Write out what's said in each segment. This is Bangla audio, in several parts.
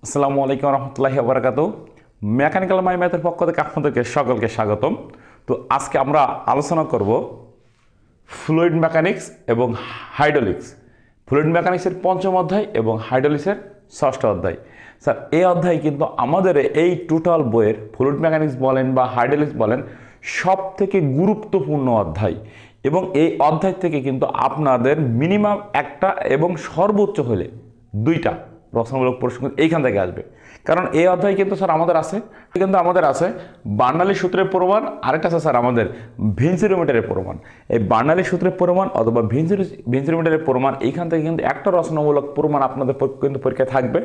আসসালামু আলাইকুম রহমতুল্লাহি ওয়া বারাকাতুহু। মেকানিক্যাল মাই ম্যাথের পক্ষ থেকে আপনাদেরকে সকলকে স্বাগতম। তো আজকে আমরা আলোচনা করব ফ্লুইড মেকানিক্স এবং হাইড্রোলিক্স। ফ্লুইড মেকানিক্সের পঞ্চম অধ্যায় এবং হাইড্রোলিক্সের ষষ্ঠ অধ্যায়। স্যার, এই অধ্যায় কিন্তু আমাদের এই টোটাল বইয়ের ফ্লুইড মেকানিক্স বলেন বা হাইড্রোলিক্স বলেন সব থেকে গুরুত্বপূর্ণ অধ্যায়, এবং এই অধ্যায় থেকে কিন্তু আপনাদের মিনিমাম একটা এবং সর্বোচ্চ হলে দুইটা প্রশ্নমূলক প্রশ্ন এইখান থেকে আসবে। কারণ এই অধ্যায় কিন্তু স্যার আমাদের আছে বার্নালি সূত্রের প্রমাণ, আরেকটা আছে স্যার আমাদের ভিনসিরোমিটারের প্রমাণ। এই বার্নালি সূত্রের প্রমাণ অথবা ভিনসিরোমিটারের প্রমাণ এইখান থেকে কিন্তু একটা রচনামূলক প্রমাণ আপনাদের কিন্তু পরীক্ষায় থাকবে।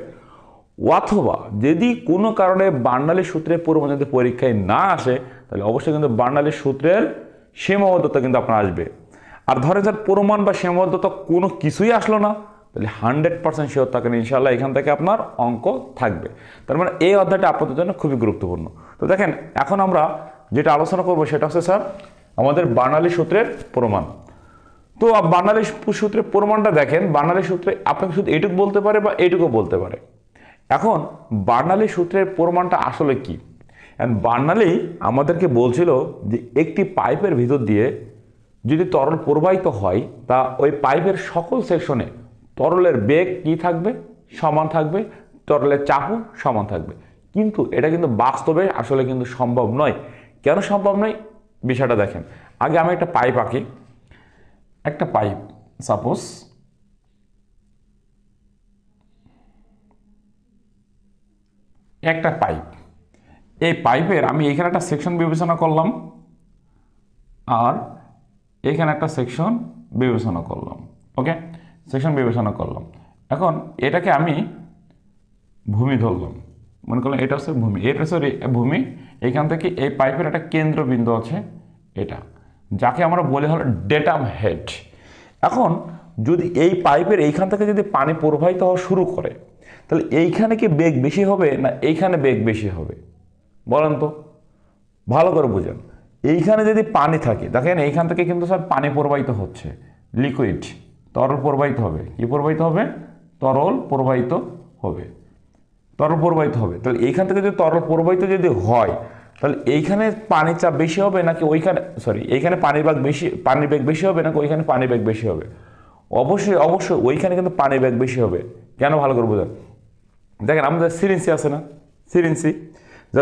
অথবা যদি কোনো কারণে বার্নালি সূত্রের প্রমাণ যদি পরীক্ষায় না আসে, তাহলে অবশ্যই কিন্তু বার্নালি সূত্রের সীমাবদ্ধতা কিন্তু আপনার আসবে। আর ধরেন স্যার প্রমাণ বা সীমাবদ্ধতা কোনো কিছুই আসলো না, তাহলে 100% শিওর থাকেন ইনশাআল্লাহ এখান থেকে আপনার অঙ্ক থাকবে। তার মানে এই অধ্যায়টা আপনাদের জন্য খুবই গুরুত্বপূর্ণ। তো দেখেন, এখন আমরা যেটা আলোচনা করবো সেটা হচ্ছে স্যার আমাদের বার্নালি সূত্রের প্রমাণ। তো বার্নালি সূত্রের প্রমাণটা দেখেন, বার্নালি সূত্রে আপনাকে শুধু এইটুকু বলতে পারে বা এইটুকু বলতে পারে। এখন বার্নালি সূত্রের প্রমাণটা আসলে কি? বার্নালি আমাদেরকে বলছিল যে একটি পাইপের ভিতর দিয়ে যদি তরল প্রবাহিত হয়, তা ওই পাইপের সকল সেকশনে তরলের বেগ কি থাকবে? সমান থাকবে, তরলের চাপও সমান থাকবে। কিন্তু এটা কিন্তু বাস্তবে আসলে কিন্তু সম্ভব নয়। কেন সম্ভব নয় বিষয়টা দেখেন। আগে আমি একটা পাইপ আঁকি। একটা পাইপ, সাপোজ একটা পাইপ, এই পাইপের আমি এখানে একটা সেকশন বিবেচনা করলাম আর এখানে একটা সেকশন বিবেচনা করলাম। ওকে, সেকশন বিবেচনা করলাম। এখন এটাকে আমি ভূমি ধরলাম, মনে করলাম এটা হচ্ছে ভূমি, এটা হচ্ছে ভূমি। এখান থেকে এই পাইপের একটা কেন্দ্রবিন্দু আছে এটা, যাকে আমরা বলি হলো ডেটাম হেড। এখন যদি এই পাইপের এইখান থেকে যদি পানি প্রবাহিত হওয়া শুরু করে, তাহলে এইখানে কি বেগ বেশি হবে না এইখানে বেগ বেশি হবে? বলেন তো, ভালো করে বুঝেন। এইখানে যদি পানি থাকে, দেখেন এইখান থেকে কিন্তু স্যার পানি প্রবাহিত হচ্ছে, লিকুইড তরল প্রবাহিত হবে। কি প্রবাহিত হবে? তরল প্রবাহিত হবে, তরল প্রবাহিত হবে। তাহলে এইখান থেকে যদি তরল প্রবাহিত যদি হয়, তাহলে এইখানে পানির চাপ বেশি হবে নাকি ওইখানে, এইখানে পানির বেগ বেশি হবে নাকি ওইখানে পানির বেগ বেশি হবে? অবশ্যই অবশ্যই ওইখানে কিন্তু পানির বেগ বেশি হবে। কেন? ভালো করে বোঝেন। দেখেন আমাদের সিরিঞ্জি আছে না, সিরিঞ্জি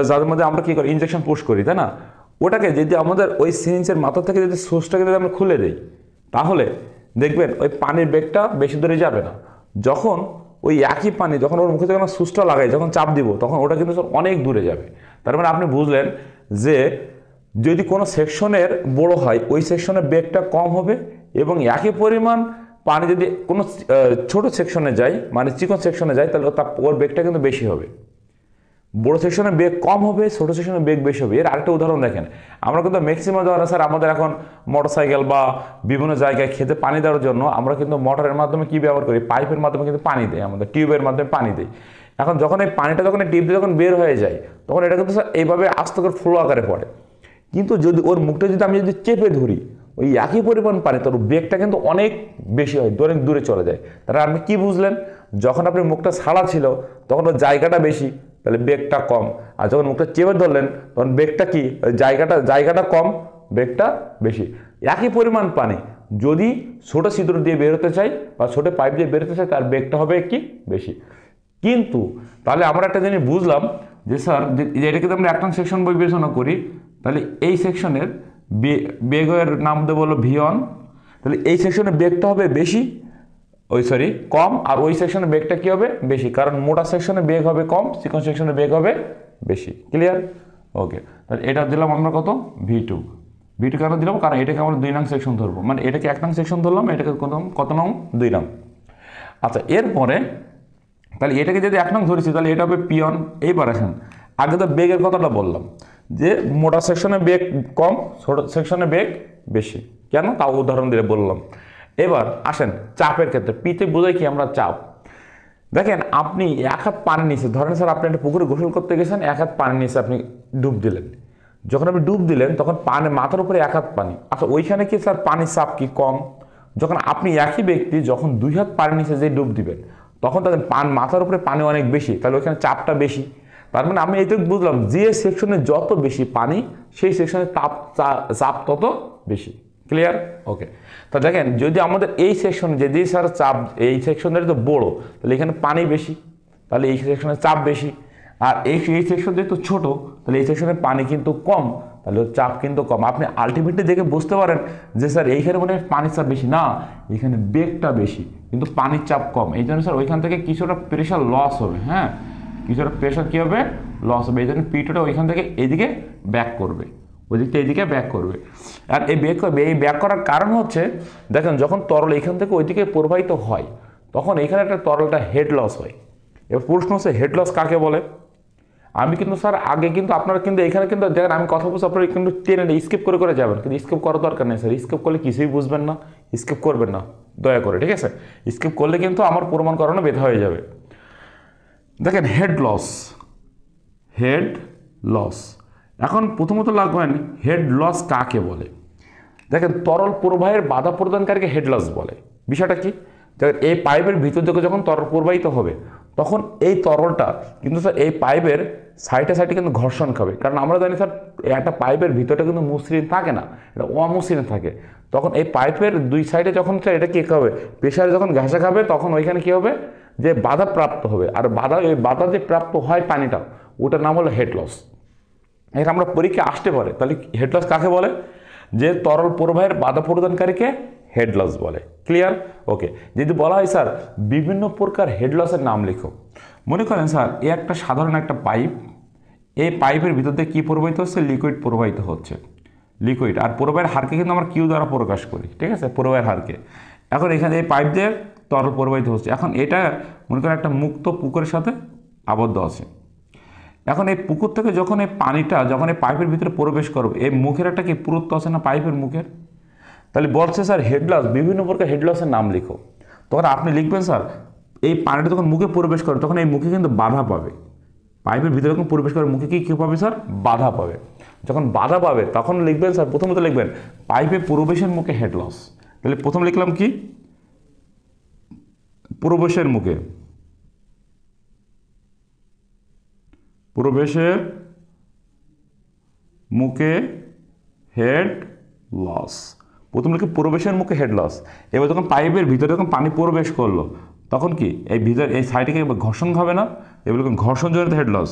যাদের মধ্যে আমরা কি করি, ইনজেকশন পুশ করি, তাই না? ওটাকে যদি আমাদের ওই সিরিঞ্জের মাথা থেকে যদি সুচটাকে যদি আমরা খুলে দিই, তাহলে দেখবেন ওই পানির বেগটা বেশি দূরে যাবে না। যখন ওই একই পানি যখন ওর মুখে যখন সুচটা লাগাই, যখন চাপ দিব, তখন ওটা কিন্তু অনেক দূরে যাবে। তার মানে আপনি বুঝলেন যে যদি কোনো সেকশনের বড় হয়, ওই সেকশনের বেগটা কম হবে, এবং একই পরিমাণ পানি যদি কোনো ছোট সেকশনে যায়, মানে চিকন সেকশনে যায়, তাহলে ওর বেগটা কিন্তু বেশি হবে। বড় সেকশনের বেগ কম হবে, ছোট সেকশনের বেগ বেশি হবে। এর আরেকটা উদাহরণ দেখেন, আমরা কিন্তু ম্যাক্সিমাম ধরেন স্যার আমাদের এখন মোটরসাইকেল বা বিভিন্ন জায়গায় খেতে পানি দেওয়ার জন্য আমরা কিন্তু মোটরের মাধ্যমে কি ব্যবহার করি, পাইপের মাধ্যমে কিন্তু পানি দেয়, আমাদের টিউবের মাধ্যমে পানি দেয়। এখন যখন এই পানিটা যখন এই টিউব দিয়ে যখন বের হয়ে যায়, তখন এটা কিন্তু স্যার এইভাবে আস্তে করে ফ্লো আকারে পড়ে। কিন্তু যদি ওর মুখটা যদি আমি যদি চেপে ধরি, ওই একই পরিমাণ পানি, তোর বেগটা কিন্তু অনেক বেশি হয়, অনেক দূরে চলে যায়। তাহলে আপনি কি বুঝলেন? যখন আপনি মুখটা ছাড়া ছিল তখন ওর জায়গাটা বেশি, তাহলে বেগটা কম। আর যখন মুখটা চেপে ধরলেন তখন বেগটা কি, জায়গাটা কম, বেগটা বেশি। একই পরিমাণ পানি যদি ছোট ছিদ্র দিয়ে বেরোতে চাই বা ছোট পাইপ দিয়ে বেরোতে চাই, তার বেগটা হবে কি বেশি। কিন্তু তাহলে আমরা একটা জিনিস বুঝলাম যে স্যার এটাকে যদি আমরা একটা সেকশন বিবেচনা করি, তাহলে এই সেকশনের বেগের নাম দেবো হলো V1। তাহলে এই সেকশনের বেগটা হবে বেশি, কম, আর ওই সেকশনের বেগটা কি হবে বেশি, কারণ মোটা সেকশনের বেগ হবে কম, চিকন সেকশনের বেগ হবে বেশি। ক্লিয়ার? ওকে, তাহলে এটা দিলাম আমরা কত, V2। V2 কেন দিলাম? কারণ এটাকে আমরা 2 নং সেকশন ধরবো, মানে এটাকে 1 নং সেকশন ধরলাম, এটাকে কত নং, 2 নং। আচ্ছা, এরপরে তাহলে এটাকে যদি 1 নং ধরেছি, তাহলে এটা হবে P1। এইবার আসেন, আগে তো বেগের কথাটা বললাম যে মোটা সেকশনে বেগ কম, ছোট সেকশনে বেগ বেশি। কেন? তাও উদাহরণ দিয়ে বললাম। এবার আসেন চাপের ক্ষেত্রে, পিতে বোঝাই কি আমরা চাপ। দেখেন আপনি 1 হাত পানি নিচে, ধরেন স্যার আপনি একটা পুকুরে গোসল করতে গেছেন, 1 হাত পানি নিচে আপনি ডুব দিলেন। যখন আপনি ডুব দিলেন তখন পানি মাথার উপরে 1 হাত পানি। আচ্ছা, ওইখানে কি স্যার পানির চাপ কি কম? যখন আপনি একই ব্যক্তি যখন 2 হাত পানি নিচে যে ডুব দিবেন, তখন তাদের মাথার উপরে পানি অনেক বেশি, তাহলে ওইখানে চাপটা বেশি। তার মানে আমি এইটুকু বুঝলাম, যে সেকশনে যত বেশি পানি সেই সেকশনে চাপ তত বেশি। ক্লিয়ার? ওকে। তা দেখেন, যদি আমাদের এই সেকশনে যদি স্যার চাপ, এই সেকশনের তো বড়, তাহলে এখানে পানি বেশি, তাহলে এই সেকশনে চাপ বেশি। আর এই সেকশন যেহেতু ছোট, তাহলে এই সেকশনে পানি কিন্তু কম, তাহলে চাপ কিন্তু কম। আপনি আলটিমেটলি দেখে বুঝতে পারেন যে স্যার এইখানে মনে হয় পানির চাপ বেশি, না, এখানে বেগটা বেশি কিন্তু পানির চাপ কম। এই জন্য স্যার ওইখান থেকে কিছুটা প্রেশার লস হবে। হ্যাঁ, কিছুটা প্রেশার কী হবে? লস হবে। এই জন্য পিটোটা ওইখান থেকে এইদিকে ব্যাক করবে, ওই দিকটা এইদিকে ব্যাক করবে। আর এই ব্যাক করার কারণ হচ্ছে, দেখেন যখন তরল এখান থেকে ওইদিকে প্রবাহিত হয়, তখন এখানে একটা তরলটা হেড লস হয়। এবার প্রশ্ন হচ্ছে হেড লস কাকে বলে? আমি কিন্তু স্যার আগে কিন্তু আপনারা কিন্তু এখানে কিন্তু দেখেন আমি কথা বলছি, আপনারা কিন্তু টেনে স্কিপ করে যাবেন, কিন্তু স্কিপ করার দরকার নেই স্যার। স্কিপ করলে কিছুই বুঝবেন না, স্কিপ করবেন না দয়া করে, ঠিক আছে? স্কিপ করলে কিন্তু আমার প্রমাণ করানো বেধা হয়ে যাবে। দেখেন হেড লস। এখন প্রথমত লাগবেন হেড লস কাকে বলে। দেখেন তরল প্রবাহের বাধা প্রদানকারীকে হেড লস বলে। বিষয়টা কি? দেখেন এই পাইপের ভিতর থেকে যখন তরল প্রবাহিত হবে, তখন এই তরলটা কিন্তু স্যার এই পাইপের সাইডে কিন্তু ঘর্ষণ খাবে। কারণ আমরা জানি স্যার একটা পাইপের ভিতরটা কিন্তু মসৃণ থাকে না, এটা অমসৃণ থাকে। তখন এই পাইপের দুই সাইডে যখন স্যার এটা কী হবে, প্রেশারে যখন ঘাসা খাবে, তখন ওইখানে কী হবে, যে বাধা প্রাপ্ত হবে। আর এই বাধা যে প্রাপ্ত হয় পানিটা, ওটার নাম হলো হেড লস। এটা আমরা পরীক্ষা আসতে পারে। তাহলে হেড লস কাকে বলে? যে তরল প্রবাহের বাধা প্রদানকারীকে হেড লস বলে। ক্লিয়ার? ওকে। যদি বলা হয় স্যার বিভিন্ন প্রকার হেড লসের নাম লিখো, মনে করেন স্যার এই একটা সাধারণ একটা পাইপ, এই পাইপের ভিতর দিয়ে কী প্রবাহিত হচ্ছে? লিকুইড প্রবাহিত হচ্ছে, লিকুইড। আর প্রবাহের হারকে কিন্তু আমরা কিউ দ্বারা প্রকাশ করি, ঠিক আছে? প্রবাহের হারকে। এখন এখানে এই পাইপ দিয়ে তরল প্রবাহিত হচ্ছে। এখন এটা মনে করেন একটা মুক্ত পুকুরের সাথে আবদ্ধ আছে। এখন এই পুকুর থেকে যখন এই পানিটা যখন এই পাইপের ভিতরে প্রবেশ করবে, এই মুখের একটা কি পুরুত্ব আছে না পাইপের মুখের? তাহলে বলছে স্যার হেড লস, বিভিন্ন প্রকার হেড লসের নাম লিখো। তখন আপনি লিখবেন স্যার এই পানিটা যখন মুখে প্রবেশ করে, তখন এই মুখে কিন্তু বাধা পাবে। পাইপের ভিতরে যখন প্রবেশ করে মুখে কী পাবে স্যার? বাধা পাবে। যখন বাধা পাবে তখন লিখবেন স্যার, প্রথমত লিখবেন পাইপে প্রবেশের মুখে হেড লস। তাহলে প্রথম লিখলাম কি? প্রবেশের মুখে হেড লস। প্রথম লিখে প্রবেশের মুখে হেড লস। এবার যখন পাইপের ভিতরে যখন পানি প্রবেশ করলো, তখন কি এই ভিতরে এই সাইডে ঘর্ষণ খাবে না? এবার লিখুন ঘর্ষণজনিত হেড লস।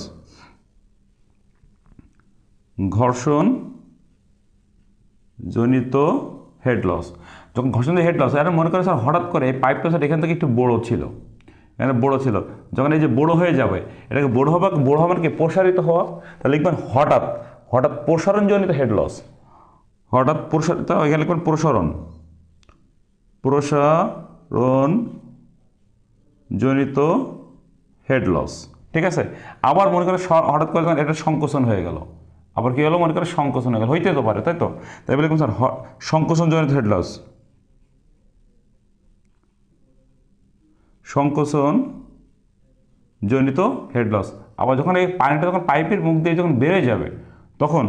ঘর্ষণজনিত হেড লস। যখন ঘর্ষণজনিত হেড লস, এটা মনে করে স্যার হঠাৎ করে এই পাইপটা স্যার এখান থেকে একটু বড়ো ছিল, এখানে বড়ো ছিল, যখন এই যে বড়ো হয়ে যাবে, এটাকে বড়ো হওয়ার কি প্রসারিত হওয়া। তাহলে লিখবেন হঠাৎ প্রসারণজনিত হেড লস। হঠাৎ প্রসারিত, এখানে লিখবেন প্রসারণজনিত হেড লস, ঠিক আছে? আবার মনে করে হঠাৎ করে যখন এটা সংকোচন হয়ে গেল, আবার কী হলো, মনে করে সংকোচন হয়ে গেল, হইতে তো পারে, তাই তো? তাই বলে স্যার সংকোচনজনিত হেড লস। সংকোচনজনিত হেড লস। আবার যখন এই পানিটা যখন পাইপের মুখ দিয়ে যখন বেরিয়ে যাবে, তখন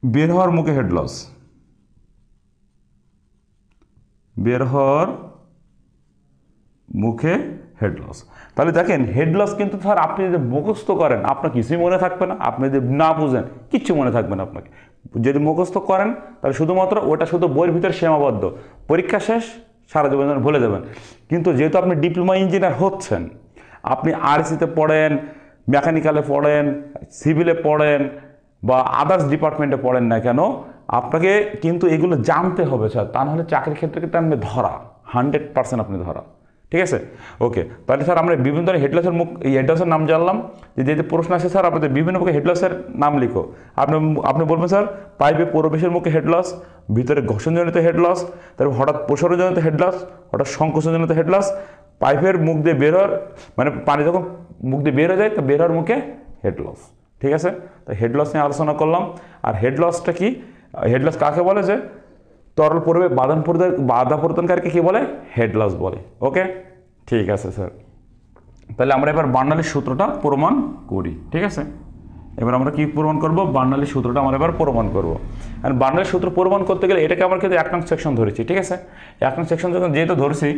বের হওয়ার মুখে হেড লস। বের হওয়ার মুখে হেড লস। তাহলে দেখেন হেড লস কিন্তু স্যার আপনি যদি মুখস্থ করেন আপনার কিছুই মনে থাকবে না, আপনি যদি না বুঝেন কিচ্ছু মনে থাকবে না আপনাকে। যদি মুখস্থ করেন তাহলে শুধুমাত্র ওটা শুধু বইয়ের ভিতরে সীমাবদ্ধ, পরীক্ষা শেষ সারা জীবন ভুলে যাবেন। কিন্তু যেহেতু আপনি ডিপ্লোমা ইঞ্জিনিয়ার হচ্ছেন, আপনি আরসিতে পড়েন, মেকানিক্যালে পড়েন, সিভিলে পড়েন বা আদার্স ডিপার্টমেন্টে পড়েন না কেন, আপনাকে কিন্তু এগুলো জানতে হবে স্যার। তা নাহলে চাকরির ক্ষেত্রে কিন্তু আপনি ধরা 100% আপনি ধরা, ঠিক আছে? ওকে। তাহলে স্যার আমরা বিভিন্ন ধরনের হেডলসের হেডলসের নাম জানলাম। যদি প্রশ্ন আসে স্যার আপনাদের বিভিন্ন প্রকার হেডলসের নাম লিখো, আপনি বলবেন স্যার পাইপে প্রবেশের মুখে হেডলস, ভিতরে ঘর্ষণজনিত হেডলস, তারপর হঠাৎ প্রসারণজনিত হেডলস, হঠাৎ সংকোচনজনিত হেডলস, পাইপের মুখ দিয়ে বের হওয়ার মানে পানি যখন মুখ দিয়ে বের হয়ে যায় তো বের হওয়ার মুখে হেডলস, ঠিক আছে? তো হেডলস নিয়ে আলোচনা করলাম। আর হেডলসটা কি? হেডলস কাকে বলে? যে তরল প্রবাহে বাধা প্রদানকারীকে কি বলে? হেড লস বলে। ওকে, ঠিক আছে স্যার। তাহলে আমরা এবার বার্নালির সূত্রটা প্রমাণ করি, ঠিক আছে? এবার আমরা কি প্রমাণ করব? বার্নালির সূত্রটা আমরা এবার প্রমাণ করব। আর বার্নালির সূত্র প্রমাণ করতে গেলে এটাকে আমরা কিন্তু 1 নং সেকশন ধরেছি, ঠিক আছে? 1 নং সেকশন যখন যেহেতু ধরছি,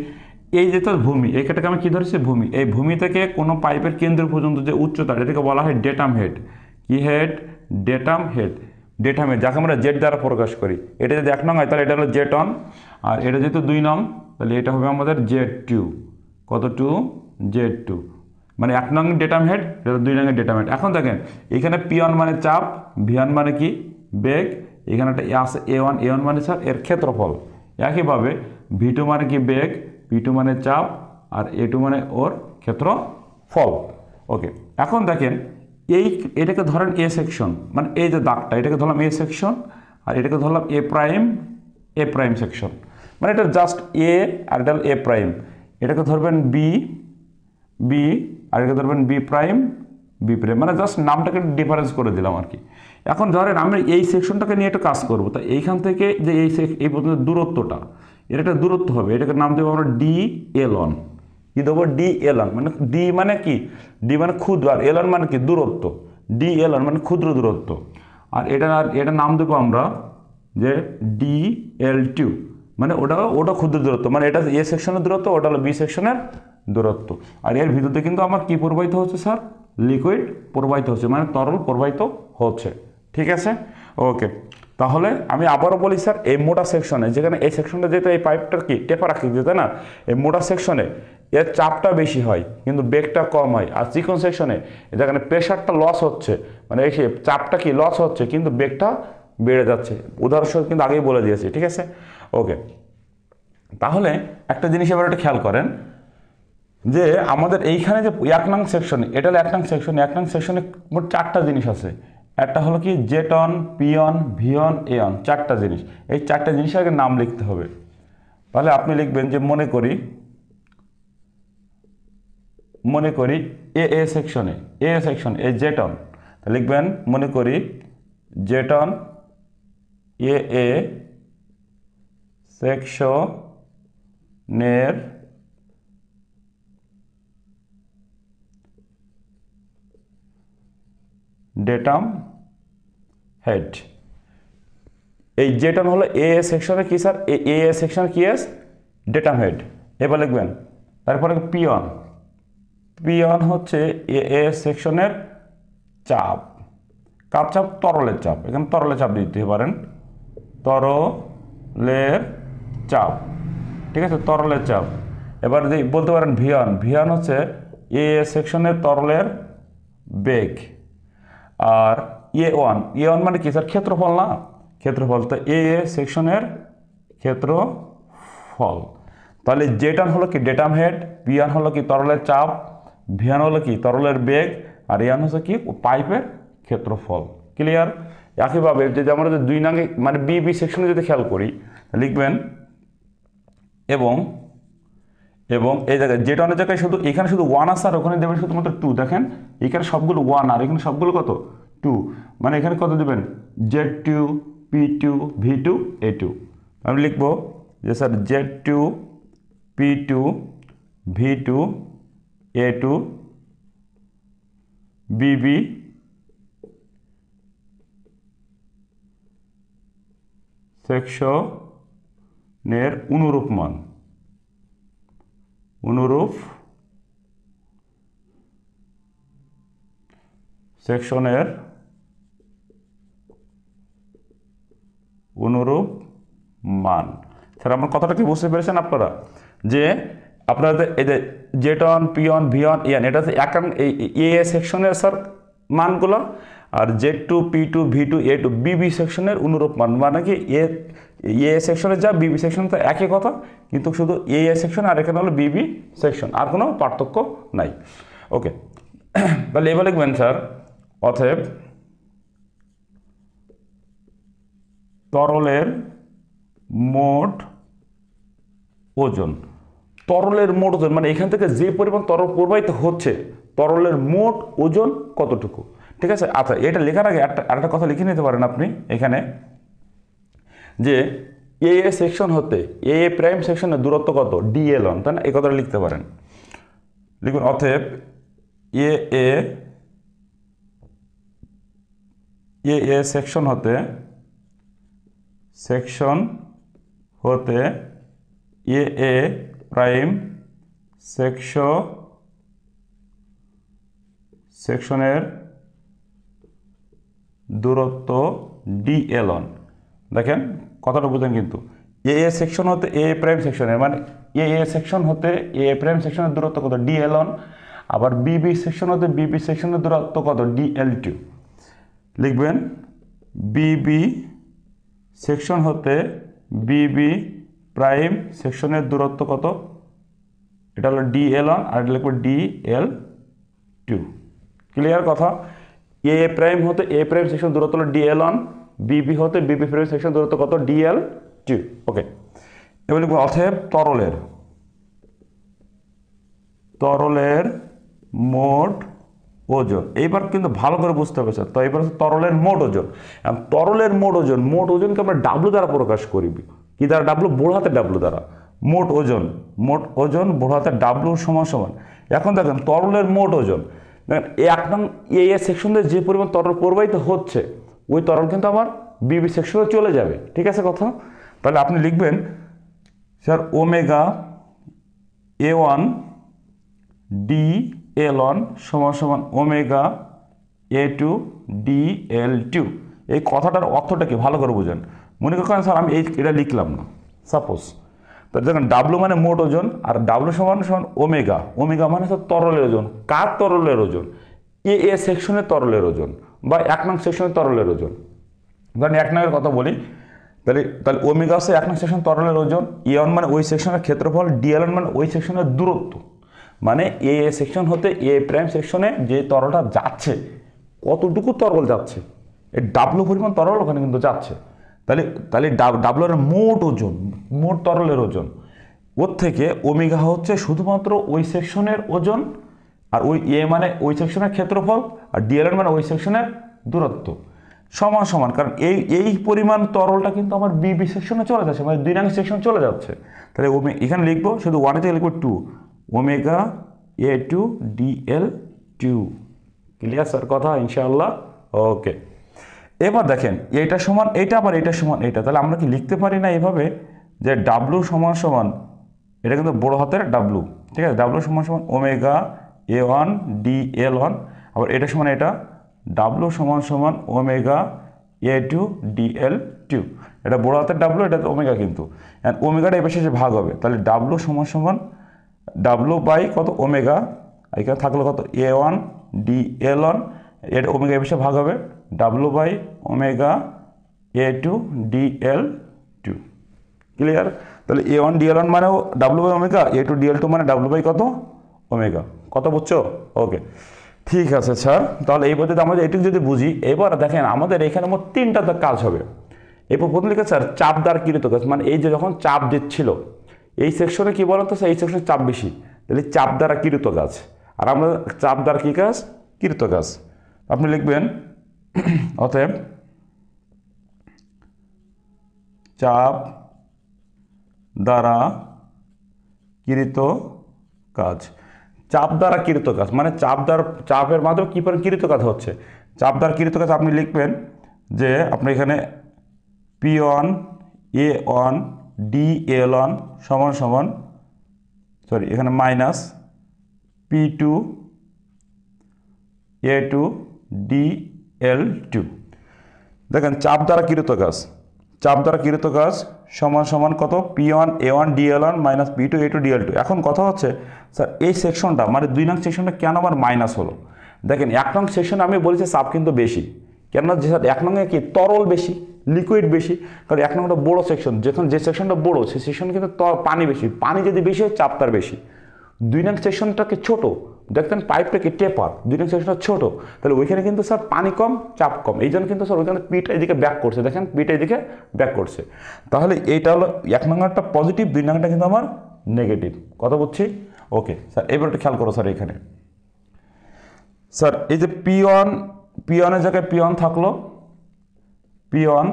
এই যে তোর ভূমি, এটাকে আমি কি ধরেছি ভূমি, এই ভূমি থেকে কোনো পাইপের কেন্দ্র পর্যন্ত যে উচ্চতা এটাকে বলা হয় ডেটাম হেড। কি head? Datum head. Datum head যাকে আমরা জেড দ্বারা প্রকাশ করি। এটা যদি 1 নং হয় তাহলে এটা হলো জেড অন, আর এটা যেহেতু 2 নং তাহলে এটা হবে আমাদের জেড টু। কত টু? Z two. মানে 1 নং ডেটাম হেড, এটা 2 নং ডেটাম হেড। এখন দেখেন এখানে পি1 মানে চাপ, ভি1 মানে কি বেগ, এখানে একটা আছে এ1, এ1 মানে স্যার এর ক্ষেত্রফল। একইভাবে ভি2 মানে কি বেগ, পি2 মানে চাপ, আর এ2 মানে ওর ক্ষেত্রফল। ওকে, এখন দেখেন এটাকে ধরেন এ সেকশন, মানে এই যে দাগটা এটাকে ধরলাম এ সেকশন, আর এটাকে ধরলাম এ প্রাইম সেকশন, মানে এটা জাস্ট এ আর এটা এ প্রাইম। এটাকে ধরবেন বি আর এটাকে ধরবেন বি প্রাইম, মানে জাস্ট নামটাকে ডিফারেন্স করে দিলাম আর কি। এখন ধরেন আমরা এই সেকশনটাকে নিয়ে একটা কাজ করবো, তাই এইখান থেকে যে এই পর্যন্ত দূরত্বটা, এর একটা দূরত্ব হবে, এটাকে নাম দেবো আমরা ডি এল অন। কি দেবো? D L on. মানে ডি মানে কি? ডি মানে ক্ষুদ্র, আর এল অন মানে কি দূরত্ব। ডি এল অন মানে ক্ষুদ্র দূরত্ব। আর এটা নাম দেবো আমরা যে ডি এল টু, মানে ওটা ক্ষুদ্র দূরত্ব, মানে এটা এ সেকশনের দূরত্ব, ওটা হলো বি সেকশনের দূরত্ব। আর এর ভিতরে কিন্তু আমার কি প্রবাহিত হচ্ছে স্যার? লিকুইড প্রবাহিত হচ্ছে, মানে তরল প্রবাহিত হচ্ছে। ঠিক আছে, ওকে। তাহলে আমি আবারও বলি স্যার, এই মোটা সেকশনে, যেখানে এই সেকশনটা যেহেতু এই পাইপটার কি টেপার আকৃতি, তাই না, এই মোটা সেকশনে এর চাপটা বেশি হয় কিন্তু বেগটা কম হয়। আর চিকন সেকশনে যেখানে প্রেশারটা লস হচ্ছে, মানে এই চাপটা কি লস হচ্ছে কিন্তু বেগটা বেড়ে যাচ্ছে। উদাহরণস্বরূপ কিন্তু আগেই বলে দিয়েছি। ঠিক আছে, ওকে। তাহলে একটা জিনিস এবার একটা খেয়াল করেন যে আমাদের এইখানে যে 1 নং সেকশনে, এটা হলো 1 নং সেকশনে, 1 নং সেকশনে মোট 4টা জিনিস আছে। একটা হলো কি jet on, P on, V on, A on, 4টা জিনিস। এই 4টা জিনিসের আগে নাম লিখতে হবে। তাহলে আপনি লিখবেন যে মনে করি এ সেকশনে, এই জেট অন, লিখবেন মনে করি জেট অন এ সেকশনের ডেটাম হেড। এই জেটন হলো এ সেকশনে কি স্যার? এ সেকশনে কি এস? Datum head. এবার লিখবেন তারপরে পিওন হচ্ছে এ সেকশনের চাপ। কার চাপ? তরলের চাপ। এখানে তরলের চাপ দিতে পারেন, তরলের চাপ। ঠিক আছে, তরলের চাপ। এবার যদি বলতে পারেন ভিওন হচ্ছে এ সেকশনের তরলের বেগ। আর এ ওয়ান মানে কি স্যার? ক্ষেত্রফল না, ক্ষেত্রফল। তো এ সেকশনের ক্ষেত্রফল। তাহলে জেটান হলো কি ডেটাম হেড, পিয়ান হলো কি তরলের চাপ, ভিয়ান হলো কি তরলের বেগ, আর ইয়ান হচ্ছে কি পাইপের ক্ষেত্রফল। ক্লিয়ার? একইভাবে যদি আমরা যদি 2 নং মানে বি সেকশনে যদি খেয়াল করি, লিখবেন এবং এই জায়গায় জেড ওয়ানের জায়গায় শুধু এখানে শুধু 1 আছে, আর ওখানে দেবেন শুধুমাত্র 2। দেখেন এখানে সবগুলো 1 আর এখানে সবগুলো কত? 2। মানে এখানে কত দেবেন? Z2 P2 V2 A2। আমি লিখবো যে sir Z2 P2 V2 A2 BB সেকশনের অনুরূপ সেকশনের অনুরূপ মান। স্যার আমার কথাটা কি বুঝতে পেরেছেন আপনারা? যে আপনাদের এই যে jet on, P on, V on, N, এটা হচ্ছে এ সেকশনের স্যার মানগুলো, আর Z2 P2 V2 A2 BB সেকশনের অনুরূপ মান। মানে কি এ সেকশনে যা বিবি সেকশন তো একই কথা, কিন্তু শুধু এ সেকশন আর এখানে হলো বিবি সেকশন, আর কোনো পার্থক্য নাই। ওকে, তাহলে এবার লিখবেন স্যার অতএব তরলের মোট ওজন। তরলের মোট ওজন মানে এখান থেকে যে পরিমাণ তরল প্রবাহিত হচ্ছে, তরলের মোট ওজন কতটুকু। ঠিক আছে, আচ্ছা এটা লেখার আগে আরেকটা কথা লিখে নিতে পারেন আপনি এখানে, যে এ সেকশন হতে এ প্রাইম সেকশনের দূরত্ব কত? ডিএল অন, তাই না? এই কথাটা লিখতে পারেন। লিখুন অতএব এ সেকশন হতে এ প্রাইম সেকশনের দূরত্ব dl1। দেখেন কথাটা বুঝেন, কিন্তু এ সেকশন হতে এ প্রাইম সেকশনের মানে এ সেকশন হতে এ প্রাইম সেকশনের দূরত্ব কত dl1, আবার বিবি সেকশন হতে বিবি সেকশনের দূরত্ব কত dl2। লিখবেন বিবি সেকশন হতে বিবি প্রাইম সেকশনের দূরত্ব কত, এটা হলো dl1 আর এটা লিখবো dl2। ক্লিয়ার কথা? এ প্রাইম হতে এ প্রাইম সেকশন দূরত্ব হলো dl1, বিবি হতে বিবি প্রাইম সেকশন দূরত্ব কত dl2। ওকে, এবার লিখবো অতএব তরলের মোট ওজন। এইবার কিন্তু ভালো করে বুঝতে হবে স্যার। তো এবার হচ্ছে তরলের মোট ওজন। তরলের মোট ওজনকে আমরা ডাব্লু দ্বারা প্রকাশ করি। কি দ্বারা? ডাব্লু, বড় হাতের ডাব্লু দ্বারা। মোট ওজন বড় হাতের ডাব্লু সমান সমান। এখন দেখেন তরলের মোট ওজন, দেখেন এক নং এ সেকশনে যে পরিমাণ তরল প্রবাহিত হচ্ছে ওই তরল কিন্তু আমার বিবি সেকশনে চলে যাবে। ঠিক আছে কথা? তাহলে আপনি লিখবেন স্যার ওমেগা A1 dl1 সমান সমান ওমেগা A2 dl2। এই কথাটার অর্থটা কি ভালো করে বুঝেন। মনে করেন স্যার আমি এটা লিখলাম না, সাপোজ। তো দেখেন ডাব্লু মানে মোট ওজন, আর ডাব্লু সমান সমান ওমেগা মানে হচ্ছে তরলের ওজন। কার তরলের ওজন? এ সেকশনের তরলের ওজন বা 1 নং সেকশনের তরলের ওজন। ধরেন 1 নংয়ের কথা বলি, তাহলে ওমেগা হচ্ছে 1 নং সেকশন তরলের ওজন, E1 মানে ওই সেকশনের ক্ষেত্রফল, dl1 মানে ওই সেকশনের দূরত্ব। মানে এ সেকশন হতে এ প্রাইম সেকশনে যে তরলটা যাচ্ছে কতটুকু তরল যাচ্ছে, এই ডাব্লু পরিমাণ তরল ওখানে কিন্তু যাচ্ছে। তাহলে ডাব্লুর মোট ওজন, মোট তরলের ওজন, ওর থেকে ওমেগা হচ্ছে শুধুমাত্র ওই সেকশনের ওজন, আর ওই এ মানে ওই সেকশনের ক্ষেত্রফল, আর dl1 মানে ওই সেকশনের দূরত্ব সমান সমান। কারণ এই পরিমাণ তরলটা কিন্তু আমার বিবি সেকশনে চলে যাচ্ছে, মানে 2 নং সেকশনে চলে যাচ্ছে। তাহলে এখানে লিখবো শুধু 1 থেকে লিখবো 2 omega A2 dl2। Clear sir কথা? ইনশাআল্লাহ। ওকে, এবার দেখেন এটা সমান এটা, আবার এটা সমান এটা। তাহলে আমরা কি লিখতে পারি না এভাবে যে ডাব্লু সমান সমান, এটা কিন্তু বড় হাতের ডাব্লু, ঠিক আছে? ডাব্লু সমান সমান ওমেগা A1 dl1, আবার এটা সমান এটা ডাব্লু সমান সমান ওমেগা A2 dl2। এটা বড় হাতের ডাব্লু, এটা ওমেগা, কিন্তু ওমেগাটা এ পাশে ভাগ হবে। তাহলে ডাব্লু সমান সমান ডাব্লু বাই কত ওমেগা, এখানে থাকলো কত A1 dl1, এটা ওমেগা এ পাশে ভাগ হবে W by omega A2 dl2। Clear? তাহলে A1 dl1 মানেও W by omega, A2 dl2 মানে ডাব্লু বাই কত ওমেগা। কত বুঝছো? ওকে, ঠিক আছে স্যার। তাহলে এই পদ্ধতিতে আমরা এটুকু যদি বুঝি, এবার দেখেন আমাদের এখানে মোট 3টা কাজ হবে। এরপর প্রথম লিখে স্যার চাপ দ্বারা কৃত কাজ, মানে এই যে যখন চাপ দিচ্ছিল এই সেকশনে কি বলতো স্যার, এই সেকশনে চাপ বেশি, তাহলে চাপ দ্বারা কৃত কাজ। আর আমরা চাপ দ্বারা কি কাজ? কৃত কাজ। আপনি লিখবেন অতএব চাপ দ্বারা কৃত কাজ। চাপ দ্বারা কৃত কাজ মানে চাপের মাধ্যমে কি পরিমাণ কৃত কাজ হচ্ছে। চাপ দ্বারা কৃত কাজ আপনি লিখবেন যে আপনি এখানে P1 A1 dl1 সমান সমান, সরি এখানে মাইনাস P2 A2 dl2। দেখেন চাপ দ্বারা কৃত কাজ সমান সমান কত? P1 A1 dl1 minus P2 A2 dl2। এখন কথা হচ্ছে স্যার এই সেকশনটা মানে 2 নং সেকশনটা কেন আবার মাইনাস হলো? দেখেন 1 নং সেকশনে আমি বলেছি চাপ কিন্তু বেশি, কেননা যে 1 নংয়ে কি তরল বেশি, লিকুইড বেশি। কারণ 1 নম্বরটা বড় সেকশন, যে সেকশনটা বড় সেই সেকশনে কিন্তু পানি বেশি, পানি যদি বেশি হয় চাপ তার বেশি। 2 নং সেকশনটাকে ছোট, দেখতেন পাইপটাকে টেপার, 2 নং সেকশনটা ছোট, তাহলে ওইখানে কিন্তু স্যার পানি কম চাপ কম, এই জন্য কিন্তু স্যার ওইখানে পিটা এদিকে ব্যাক করছে। দেখেন পিটা এদিকে ব্যাক করছে। তাহলে এইটা হলো 1 নম্বরটা পজিটিভ, 2 নম্বরটা কিন্তু আমার নেগেটিভ। কথা বুঝছি? ওকে স্যার, এবার একটু খেয়াল করো স্যার এখানে। স্যার এই যে P1 এর জায়গায় P1 থাকলো, P1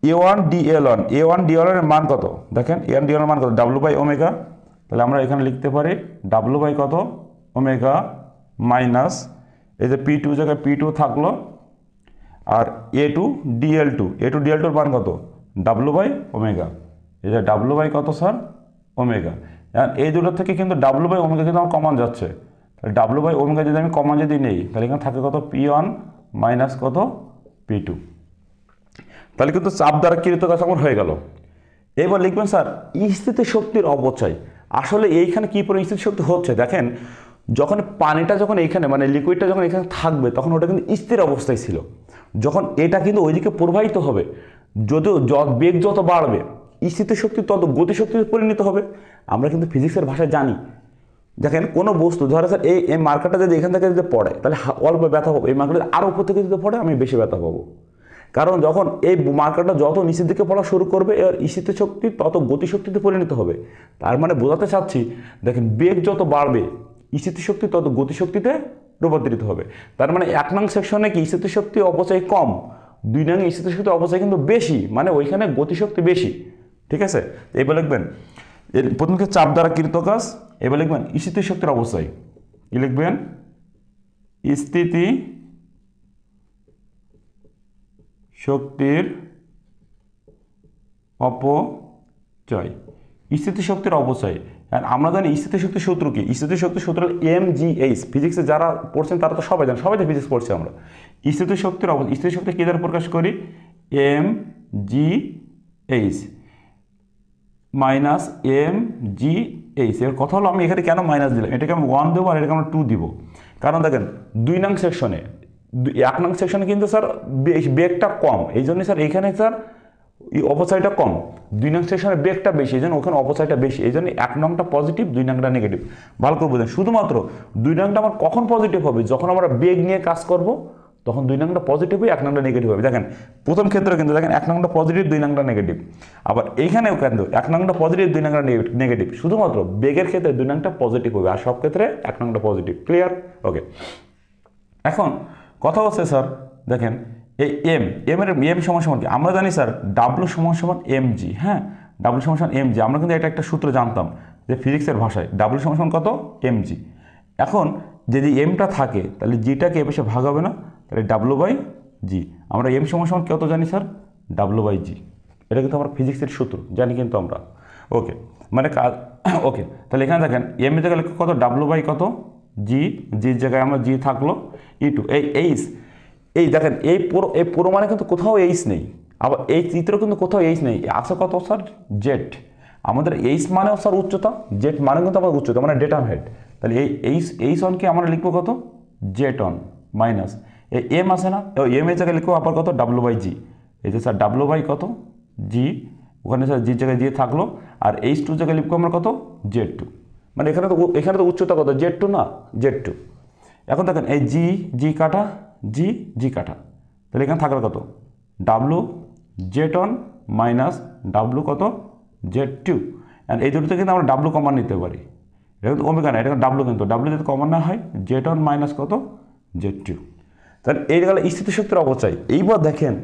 A1 dl1, A1 dl1 এর মান কত? দেখেন A1 dl1 এর মান কত? W by omega. তাহলে আমরা এখানে লিখতে পারি W বাই কত ওমেগা মাইনাস এই যে P2 জায়গায় P2 থাকলো, আর A2 dl2 এর মান কত? W by omega. এই যে W বাই কত স্যার ওমেগা। এই দুটো থেকে কিন্তু ডাব্লু বাই ওমেগা কিন্তু আমার কমন যাচ্ছে, তাহলে ডাব্লু বাই ওমেগা যদি আমি কমন যদি নেই তাহলে এখানে থাকে কত P1 মাইনাস কত P2, তাহলে কিন্তু চাপ দ্বারা কৃত কাজ আমার হয়ে গেল। এবার লিখবেন স্যার স্থিতি শক্তির অপচয়। আসলে এইখানে কি পরিমাণ স্থিতি শক্তি হচ্ছে দেখেন, যখন পানিটা যখন এইখানে মানে লিকুইডটা যখন এখানে থাকবে তখন ওটা কিন্তু স্থির অবস্থায় ছিল, যখন এটা কিন্তু ওইদিকে প্রবাহিত হবে, যদিও বেগ যত বাড়বে স্থিতি শক্তি তত গতিশক্তিতে পরিণত হবে। আমরা কিন্তু ফিজিক্সের ভাষায় জানি, দেখেন কোনো বস্তু ধরে স্যার এই মার্কারটা যদি এখান থেকে যদি পড়ে তাহলে অল্প ব্যথা হবে, এই মার্কারটা আরও উপর থেকে যদি পড়ে আমি বেশি ব্যথা পাবো, কারণ যখন এই মার্কারটা যত নিচের দিকে পড়া শুরু করবে এর স্থিতি শক্তি তত গতিশক্তিতে পরিণত হবে। তার মানে বোঝাতে চাচ্ছি দেখেন বেগ যত বাড়বে স্থিতি শক্তি তত গতিশক্তিতে রূপান্তরিত হবে। তার মানে 1 নং সেকশনে কি স্থিতি শক্তি অপচয় কম, 2 নং স্থিতি শক্তি অপচয় কিন্তু বেশি, মানে ওইখানে গতিশক্তি বেশি। ঠিক আছে, এবার লিখবেন এর প্রথমে চাপ দ্বারা কৃত কাজ, এবার লিখবেন স্থিতি শক্তির অপচয়, কি লিখবেন স্থিতি শক্তির অপচয়, স্থিতি শক্তির অপচয়। আমরা জানি স্থিতি শক্তির সূত্র কি, স্থিতি শক্তির সূত্র mgh, ফিজিক্সে যারা পড়ছেন তারা তো সবাই জানেন, সবাই তো ফিজিক্স পড়ছি আমরা। স্থিতি শক্তির অপচয়, স্থিতি শক্তি কি দ্বারা প্রকাশ করি mgh মাইনাস mgh। এর কথা হলো আমি এখানে কেন মাইনাস দিলাম, এটাকে আমি 1 দেবো আর এটাকে আমরা 2 দিব, কারণ দেখেন 2 নং সেকশনে 1 নং সেকশনে কিন্তু স্যার বেগটা কম, এই জন্য স্যার এইখানে স্যার এই অপচয়টা কম, 2 নং সেকশনে বেগটা বেশি এই জন্য ওখানে অপচয়টা বেশি, এই জন্য 1 নংটা পজিটিভ 2 নংটা নেগেটিভ। ভালো করে বুঝেন, শুধুমাত্র 2 নংটা আমার কখন পজিটিভ হবে, যখন আমরা বেগ নিয়ে কাজ করব তখন 2 নংটা পজিটিভ হবে 1 নংটা নেগেটিভ হবে। দেখেন প্রথম ক্ষেত্রে কিন্তু দেখেন 1 নংটা পজিটিভ 2 নংটা নেগেটিভ, আবার এইখানেও কিন্তু 1 নংটা পজিটিভ 2 নংটা নেগেটিভ, শুধুমাত্র বেগের ক্ষেত্রে 2 নংটা পজিটিভ হবে আর সব ক্ষেত্রে 1 নংটা পজিটিভ। ক্লিয়ার? ওকে, এখন কথা হচ্ছে স্যার দেখেন এই এম সমান সমান কি আমরা জানি স্যার ডাব্লু সমান সমান mg। হ্যাঁ, ডাব্লু সমান সমান mg, আমরা কিন্তু এটা একটা সূত্র জানতাম যে ফিজিক্সের ভাষায় ডাব্লু সমান সমান কত mg। এখন যদি এমটা থাকে তাহলে জিটাকে এপাশে ভাগ হবে না, তাহলে ডাব্লু বাই জি, আমরা এম সমান সমান কত জানি স্যার ডাব্লু বাই জি, এটা কিন্তু আমরা ফিজিক্সের সূত্র জানি কিন্তু আমরা। ওকে, মানে ওকে, তাহলে এখানে দেখেন এম এর জায়গায় কত ডাব্লু বাই কত জি, জির জায়গায় আমরা জি থাকলো E2, এই এইচ, এই দেখেন এই পুরো মানে কিন্তু কোথাও এইচ নেই, আবার এই চিত্র কিন্তু কোথাও এইচ নেই, আছে কত স্যার জেড, আমাদের এইচ মানেও স্যার উচ্চতা, জেড মানে কিন্তু আমাদের উচ্চতা মানে ডেটাম হেড, তাহলে এই এইচ অনকে আমরা লিখবো কত জেড অন মাইনাস এই এম আছে না, এম এর জায়গায় লিখবো আবার কত ডাব্লু বাই জি, এই যে স্যার ডাব্লু বাই কত জি, ওখানে স্যার জির জায়গায় দিয়ে থাকলো, আর এইচ টু জায়গায় লিখবো আমরা কত জেড2, মানে এখানে তো উচ্চতা কত জেড2 না জেড2। এখন দেখেন এই জি কাটা জি কাটা, তাহলে এখানে থাকলো কত W Z on minus W কত জেড2, অ্যান্ড এই দুটোতে কিন্তু আমরা ডাব্লু কমন নিতে পারি, এটা কিন্তু ওমেগা না, এটা ডাব্লু, কিন্তু ডাব্লু যদি কমন না হয় জেড অন মাইনাস কত জেড2। তাহলে এই গেল স্থিতিশক্তির অপচয়। এইবার দেখেন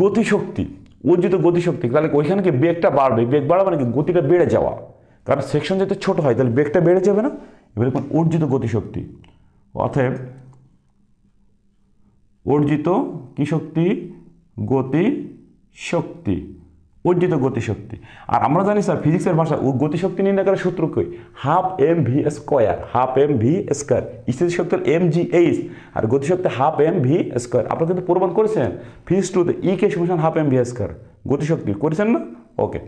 গতিশক্তি, অর্জিত গতিশক্তি, তাহলে ওইখানে কি বেগটা বাড়বে, বেগ বাড়া মানে কি গতিটা বেড়ে যাওয়া, কারণ সেকশন যদি ছোট হয় তাহলে বেগটা বেড়ে যাবে না। এবার দেখুন অর্জিত গতিশক্তি, অতএব অর্জিত কি শক্তি গতি শক্তি, অর্জিত গতিশক্তি। আর আমরা জানি স্যার ফিজিক্সের ভাষা গতিশক্তি নির্ণয় করার সূত্র কই half mv square, half mv square, স্থিতিশক্তির mgh আর গতিশক্তি হাফ mv স্কোয়ার। আপনারা কিন্তু প্রমাণ করেছেন ফিজিক্স 2-তে ই কে সমান হাফ mv স্কোয়ার গতিশক্তি করেছেন না? ওকে,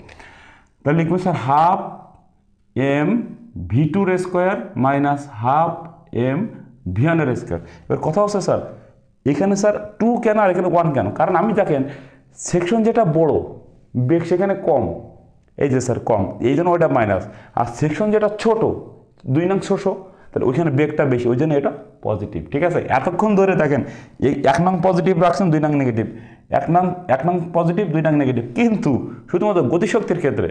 তাহলে লিখবেন sir half mv2 square minus half mv1 square. এবার কথা হচ্ছে স্যার এখানে স্যার 2 কেন আর এখানে 1 কেন, কারণ আমি দেখেন সেকশন যেটা বড় বেগ সেখানে কম, এই যে স্যার কম, এই জন্য ওইটা মাইনাস, আর সেকশন যেটা ছোট 2 নং শোষো তাহলে ওইখানে বেগটা বেশি, ওই জন্য এটা পজিটিভ। ঠিক আছে, এতক্ষণ ধরে দেখেন এই 1 নং পজিটিভ রাখছেন 2 নং নেগেটিভ, 1 নং পজিটিভ 2 নং নেগেটিভ, কিন্তু শুধুমাত্র গতিশক্তির ক্ষেত্রে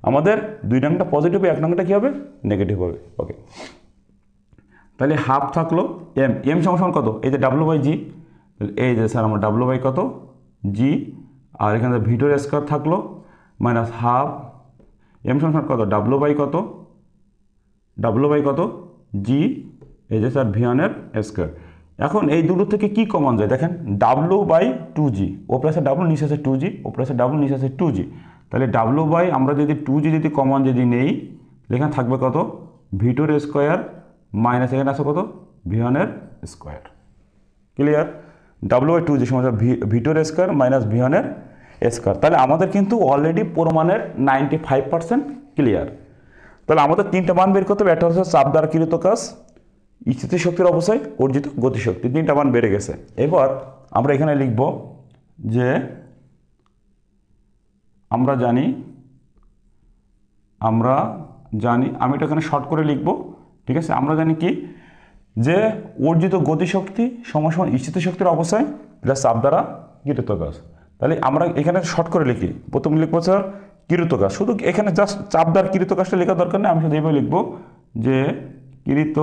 আমাদের 2 নংটা পজিটিভ 1 নংটা কী হবে নেগেটিভ হবে। ওকে, তাহলে হাফ থাকলো এম সমান কত, এই যে ডাব্লু বাই জি, এই যে স্যার আমার ডাব্লু বাই কত জি, আর এখানে ভিটোর স্কোয়ার থাকলো মাইনাস হাফ এম সমান কত ডাব্লু বাই কত জি, এই যে স্যার ভিয়ানের স্কোয়ার। এখন এই দুটো থেকে কি কমন যায় দেখেন ডাব্লু বাই 2g, ওপরে আছে ডাব্লু নিচে আছে 2g, ওপরে আছে ডাব্লু নিচে আছে 2g, তাহলে ডাব্লু বাই আমরা যদি 2g যদি কমন যদি নেই এখানে থাকবে কত v2 এর স্কোয়ার মাইনাস এখানে আছে কত v1 এর স্কোয়ার। ক্লিয়ার? w/2g সমান v2 এর স্কোয়ার মাইনাস v1 এর স্কোয়ার। তাহলে আমাদের কিন্তু অলরেডি প্রমাণের 95% ক্লিয়ার। তাহলে আমাদের তিনটা মান বের করতে হবে। একটা হচ্ছে চাপ দ্বারা কৃত কাজ, স্থিতিশক্তির অবস্থায় অর্জিত গতিশক্তি, তিনটা মান বেড়ে গেছে। এবার আমরা এখানে লিখব যে আমরা জানি আমি এটা এখানে শর্ট করে লিখব, ঠিক আছে। আমরা জানি কি যে অর্জিত গতিশক্তি সমান স্থিতিশক্তির অবস্থায় প্লাস চাপ দ্বারা কৃত কাজ। তাহলে আমরা এখানে শর্ট করে লিখি, প্রথম লিখবো স্যার কৃত কাজ, শুধু এখানে জাস্ট চাপ দ্বারা কৃত কাজটা লেখার দরকার নেই, আমি শুধু এইভাবে লিখবো যে কৃত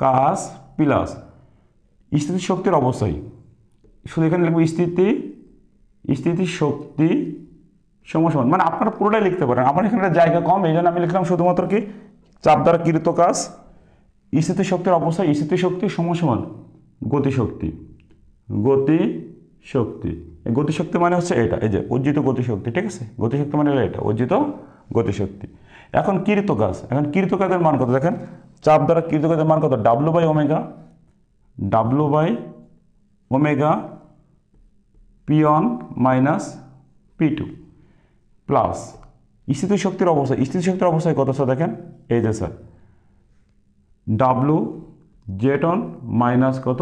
কাজ প্লাস স্থিতিশক্তির অবস্থায়, শুধু এখানে লিখবো স্থিতিশক্তি সমান, মানে আপনারা পুরোটাই লিখতে পারেন, আমার এখানে জায়গা কম এই জন্য আমি লিখলাম শুধুমাত্র কি চাপ দ্বারা কৃত কাজ স্থিতিশক্তির অবস্থায় স্থিতিশক্তি সমান গতিশক্তি। গতিশক্তি মানে হচ্ছে এটা, এই যে অর্জিত গতিশক্তি, ঠিক আছে। গতিশক্তি মানে এটা অর্জিত গতিশক্তি। এখন কৃত কাজের মান কত দেখেন, চাপ দ্বারা কৃত কাজের মান কত w/ওমেগা p1 মাইনাস p2 প্লাস স্থিতিশক্তির অবস্থায় কত স্যার দেখেন, এই যে স্যার w/z1 মাইনাস কত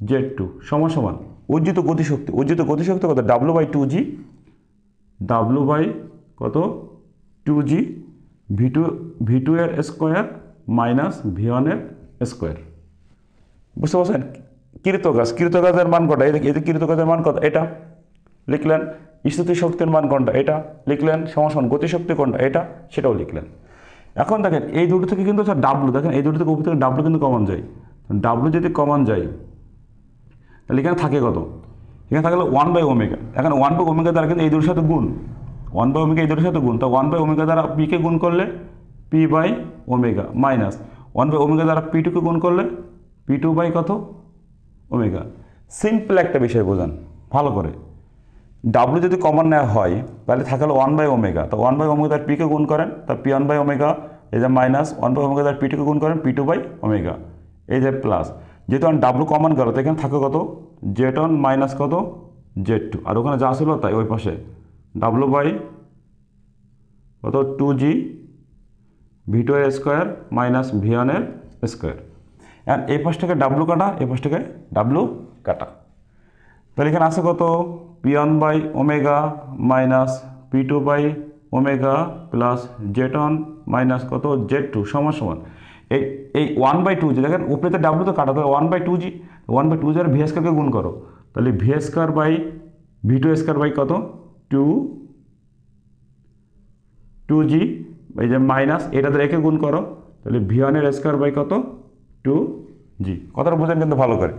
z2 সমান অর্জিত গতিশক্তি কত w/2g কত 2g v2 এর স্কোয়ার মাইনাস v1 এর স্কোয়ার। বুঝতে পারছেন? কৃত কাজের মান কত, এই কৃত কাজের মান কত এটা লিখলেন, স্থিতিশক্তির মান কোনটা এটা লিখলেন, সমান গতিশক্তি কোনটা এটা সেটাও লিখলেন। এখন দেখেন এই দুটো থেকে কিন্তু স্যার ডাব্লু, দেখেন এই দুটো থেকে উপর থেকে ডাব্লু কিন্তু কমন যায়, ডাব্লু যদি কমন যায় তাহলে এখানে থাকে কত, এখানে থাকলে 1/ওমেগা। এখন 1/ওমেগা দ্বারা কিন্তু এই দুটোর সাথে গুণ, 1/ওমেগা এই দুটোর সাথে গুণ, তো 1/ওমেগা দ্বারা পিকে গুণ করলে p/ওমেগা মাইনাস 1/ওমেগা দ্বারা p2কে গুণ করলে p2 কত ওমেগা। সিম্পল একটা বিষয় বোঝান ভালো করে, ডাব্লু যদি কমন নেওয়া হয় তাহলে থাকলে 1/ওমেগা, তো 1/ওমেগা দ্বারা পিকে গুণ করেন তার p1/ওমেগা, এই যে মাইনাস 1/ওমেগা দ্বারা p2কে গুণ করেন p2/ওমেগা, এই যে প্লাস, যেহেতু ডাব্লু কমন গেল তো এখানে থাকে কত z1 মাইনাস কত z2, আর ওখানে যা ছিল তাই ওই পাশে w/ কত 2g v2 এর স্কোয়ার মাইনাস v1 এর স্কোয়ার। আর এই পাশ থেকে ডাব্লু কাটা, এই পাশ থেকে ডাব্লু কাটা, তাহলে এখানে আছে কত p1/ওমেগা মাইনাস p2/ওমেগা প্লাস z1 মাইনাস কত z2 সমান এই 1/2g, দেখেন উপরেতে ডাব্লু তো কাটা, তাহলে 1/2g আর ভি স্কোয়ারকে গুণ করো, তাহলে V square by v2 square by কত 2g, এই যে মাইনাস এটাতে রেখে গুণ করো, তাহলে v1 এর স্কোয়ার বাই কত 2g। কথাটা বুঝেন কিন্তু ভালো করে,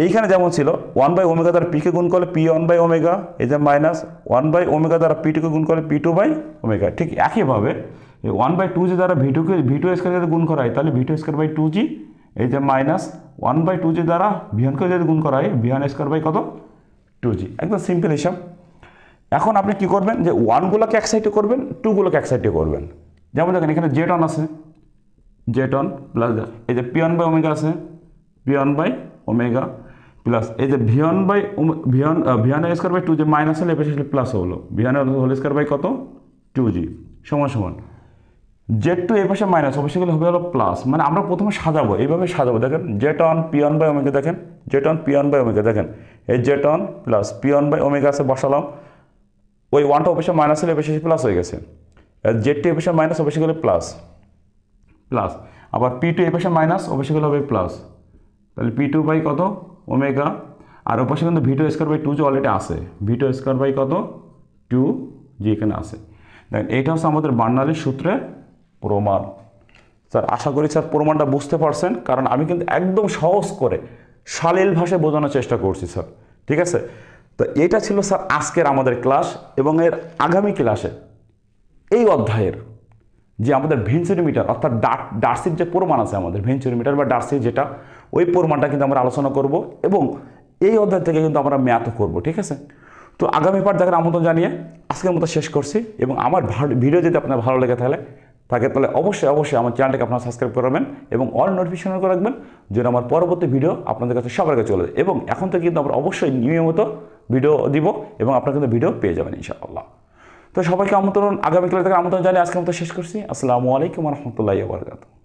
এইখানে যেমন ছিল 1/ওমেগা দ্বারা পিকে গুণ করলে p1/ওমেগা, এই যে মাইনাস 1/ওমেগা দ্বারা p2কে গুণ করলে p2/ওমেগা, ঠিক একইভাবে 1/2g দ্বারা v2 স্কোয়ার যদি গুণ করা হয় তাহলে v2 স্কোয়ার বাই 2g, এই যে মাইনাস 1/2g দ্বারা v1কে যদি গুণ করা হয় v1 স্কোয়ার বাই কত 2g। একদম সিম্পল হিসাব। এখন আপনি কি করবেন যে 1গুলোকে এক সাইডে করবেন, 2গুলোকে এক সাইডে করবেন। যেমন দেখেন এখানে z1 আছে, z1 প্লাস এই যে p1/ওমেগা আছে p1/ওমেগা প্লাস এই যে v1 স্কোয়ার বাই 2 যে মাইনাস হলে এপাশে প্লাস হলো v1 হোল স্কোয়ার বাই কত 2g সমান z2 এই পাশে মাইনাস অবশ্যই গেলে হবে হলো প্লাস, মানে আমরা প্রথমে সাজাবো এইভাবে সাজাবো। দেখেন z1 p1/ওমেগা, দেখেন z1 p1/ওমেগা, দেখেন এই z1 প্লাস p1/ওমেগা আছে বসালাম, ওই 1টা অবশ্যই মাইনাস হলে এপাশে প্লাস হয়ে গেছে, z2 এই পাশে মাইনাস অবশ্যই গেলে প্লাস, আবার p2 এই পাশে মাইনাস অবশ্যই গেলে হবে প্লাস, তাহলে p2 কত ওমেগা, আর ওপাশে কিন্তু v2 square by 2g already আছে, v2 স্কোয়ার বাই কত 2g এখানে আছে। দেখেন এইটা হচ্ছে আমাদের বার্নালির সূত্রের প্রমাণ। স্যার আশা করি স্যার প্রমাণটা বুঝতে পারছেন, কারণ আমি কিন্তু একদম সহজ করে সালিল ভাষায় বোঝানোর চেষ্টা করছি স্যার, ঠিক আছে। তো এটা ছিল স্যার আজকের আমাদের ক্লাস, এবং এর আগামী ক্লাসে এই অধ্যায়ের যে আমাদের ভেঞ্চুরিমিটার অর্থাৎ ডার্সির যে প্রমাণ আছে আমাদের ভেঞ্চুরিমিটার বা ডার্সির যেটা, ওই প্রমাণটা কিন্তু আমরা আলোচনা করব, এবং এই অধ্যায় থেকে কিন্তু আমরা ম্যাথও করব, ঠিক আছে। তো আগামী পার্ট দেখার আমন্ত্রণ জানিয়ে আজকের মতো শেষ করছি, এবং আমার ভিডিও যদি আপনার ভালো লেগে তাহলে থাকে তাহলে অবশ্যই অবশ্যই আমার চ্যানেলটাকে আপনারা সাবস্ক্রাইব করবেন এবং অল নোটিফিকেশন করে রাখবেন যেন আমার পরবর্তী ভিডিও আপনাদের কাছে সবার কাছে চলে যায়। এবং এখন থেকে কিন্তু আমরা অবশ্যই নিয়মিত ভিডিও দিব এবং আপনারা কিন্তু ভিডিও পেয়ে যাবেন ইনশাআল্লাহ। তো সবাইকে আমন্ত্রণ, আগামীকাল থেকে আমন্ত্রণ জানিয়ে আজকের মতো শেষ করছি। আসসালামু আলাইকুম ওয়া রাহমাতুল্লাহি ওয়া বারাকাতুহু।